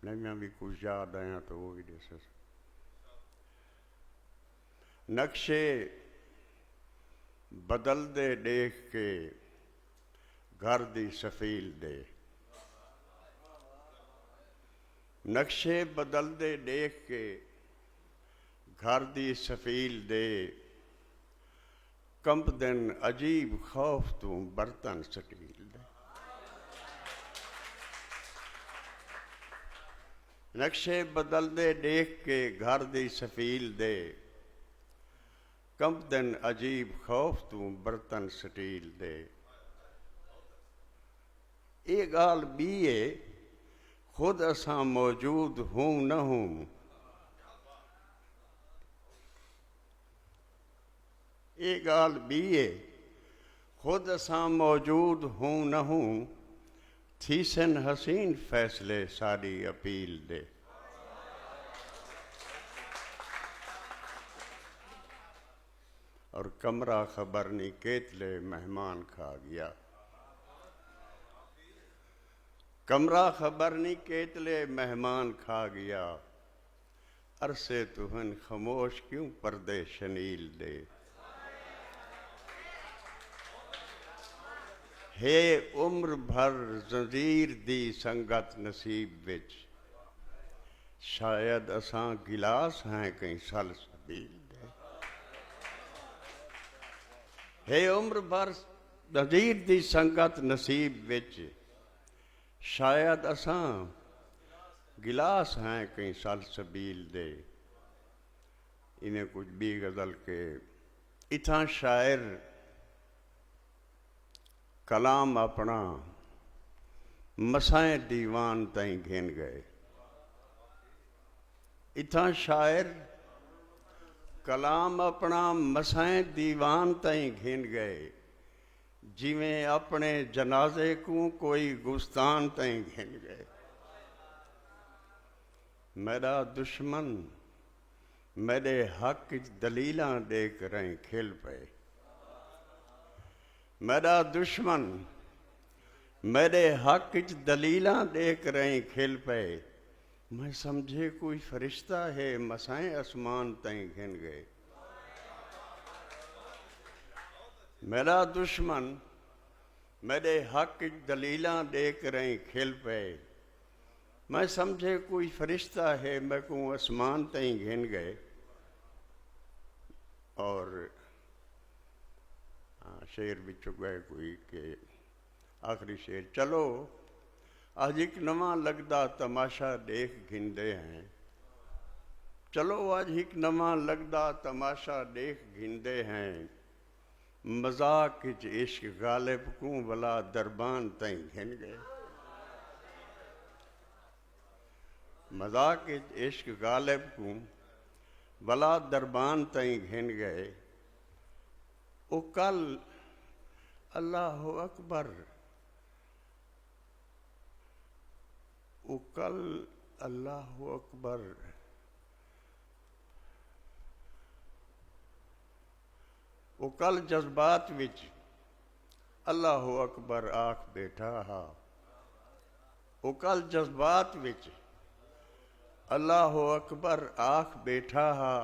نہیں میں بھی کچھ یاد آیا تو وہ بھی دے سکتا. نقشے بدل دے دیکھ کے گھر دی سفیل دے. نقشے بدل دے دیکھ کے گھر دی سفیل دے. کمپ دن عجیب خوف تو برتن سٹیل دے. نقشے بدل دے دیکھ کے گھر دی سفیل دے. کمپ دن عجیب خوف تو برتن سٹیل دے. یہ گال بھی ہے خود اساں موجود ہوں نہ ہوں. یہ گال بھی ہے خود اساں موجود ہوں نہ ہوں. تھیسن حسین فیصلے ساری اپیل دے. اور کمرہ خبر نہیں کیتلے مہمان کھا گیا. کمرہ خبر نہیں کیتلے مہمان کھا گیا. عرصے تہن خاموش کیوں پردے شنیل دے. ہے عمر بھر زنجیر دی سنگت نصیب وچ. شاید اساں گلاس ہیں کہیں سل سبیل دے. ہے عمر بھر زنجیر دی سنگت نصیب وچ. شاید اساں گلاس ہیں کہیں سل سبیل دے. انہیں کچھ بھی غزل کے اتھاں شاعر کلام اپنا مسائیں دیوان تائیں گھن گئے. اتھاں شاعر کلام اپنا مسائیں دیوان تائیں گھن گئے. جویں اپنے جنازے کو کوئی گستان تائیں گھن گئے. میرا دشمن میرے حق دلیلاں دے کریں کھل پئے. میرا دشمن میرے حق دلیلاں دے کریں کھل پئے. میں سمجھے کوئی فرشتہ ہے مسائیں اسمان تائیں گھن گئے. میرا دشمن میرے حق دلیلاں دے کریں کھل پئے. میں سمجھے کوئی فرشتہ ہے میں کو اسمان تائیں گھن گئے. اور شعر بھی چکا ہے کوئی کہ آخری شعر. چلو آج ایک نواں لگدا تماشا دیکھ گھندے ہیں. چلو آج ایک نواں لگدا تماشا دیکھ گھندے ہیں. مذاق وچ عشق غالب کو ولا دربان تائیں گھن گئے. مذاق وچ عشق غالب کو ولا دربان تائیں گھن گئے. او کل اللہ اکبر او کل اللہ اکبر او کل جذبات وچ اللہ اکبر آکھ بیٹھا ہا. او کل جذبات وچ اللہ اکبر آکھ بیٹھا ہا.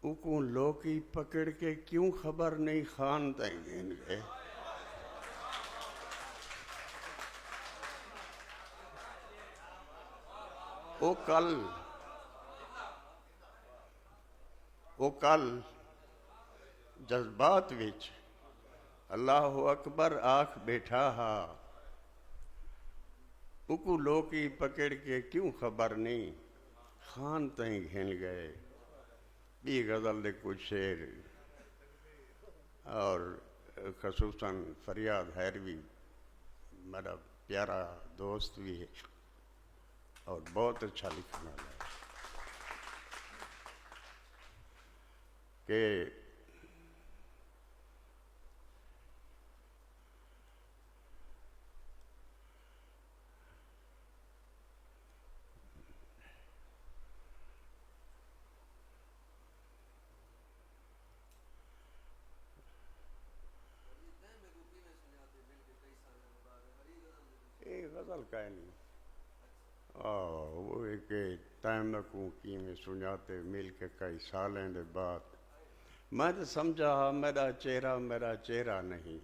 او کو لوکی پکڑ کے کیوں خبر نہیں خان تائیں گھن گئے. او کل جذبات وچ اللہ اکبر آکھ بیٹھا ہا. او کو لوکی پکڑ کے کیوں خبر نہیں خان تائیں گھن گئے. بھی غزل دے کچھ شعر اور خصوصاً فریاد حیروی میرا پیارا دوست بھی ہے اور بہت اچھا لکھنے والا ہے کہ غزل کا ہے نہیں وہ کہ ٹائم کو کی میں سناتے مل کے کئی سالیں دے بعد میں تو سمجھا میرا چہرہ نہیں،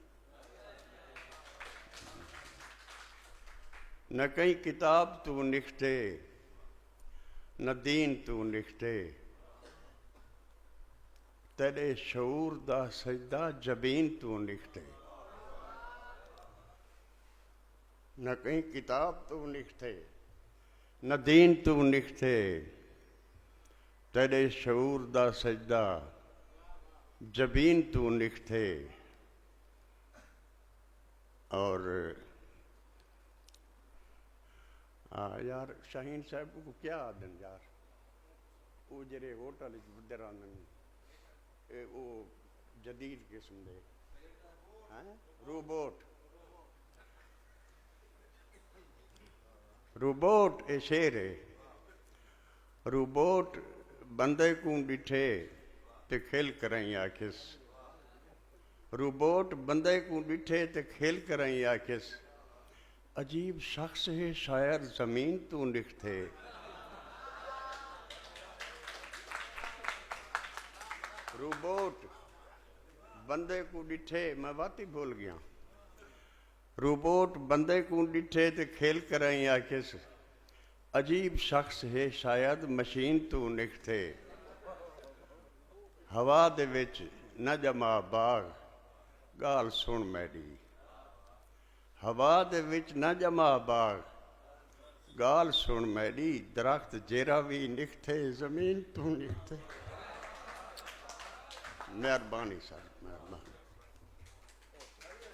نہ کئی کتاب تو نکھتے نہ دین تو نکھتے، تیرے شعور دا سجدہ جبین تو نکھتے، نہ کہیں کتاب تو نکھتے نہ دین تو نکھتے، تیرے شعور دا سجدہ جبین تو نکھتے۔ اور یار شاہین صاحب کو کیا آدن یار وہ جڑے ہوٹل بدران وہ جدید قسم دے روبوٹ اے شیر ہے، روبوٹ بندے کو ڈٹھے تے کھیل کرائیں آکھس، روبوٹ بندے کو ڈٹھے تے کھیل کرائیں آکھس، عجیب شخص ہے شاید زمین تو نکھتے، روبوٹ بندے کو ڈٹھے میں واتی بھول گیا، روبوٹ بندے کو ڈٹھے تے کھیل کرائیں آکھس، عجیب شخص ہے شاید مشین تو نکھتے، ہوا دے وچ نہ جما باغ گال سن میری، ہوا دے وچ نہ جما باغ گال سن میری، درخت جیرا بھی نکھتے زمین تو نکھتے۔ مہربانی صاحب مہربانی۔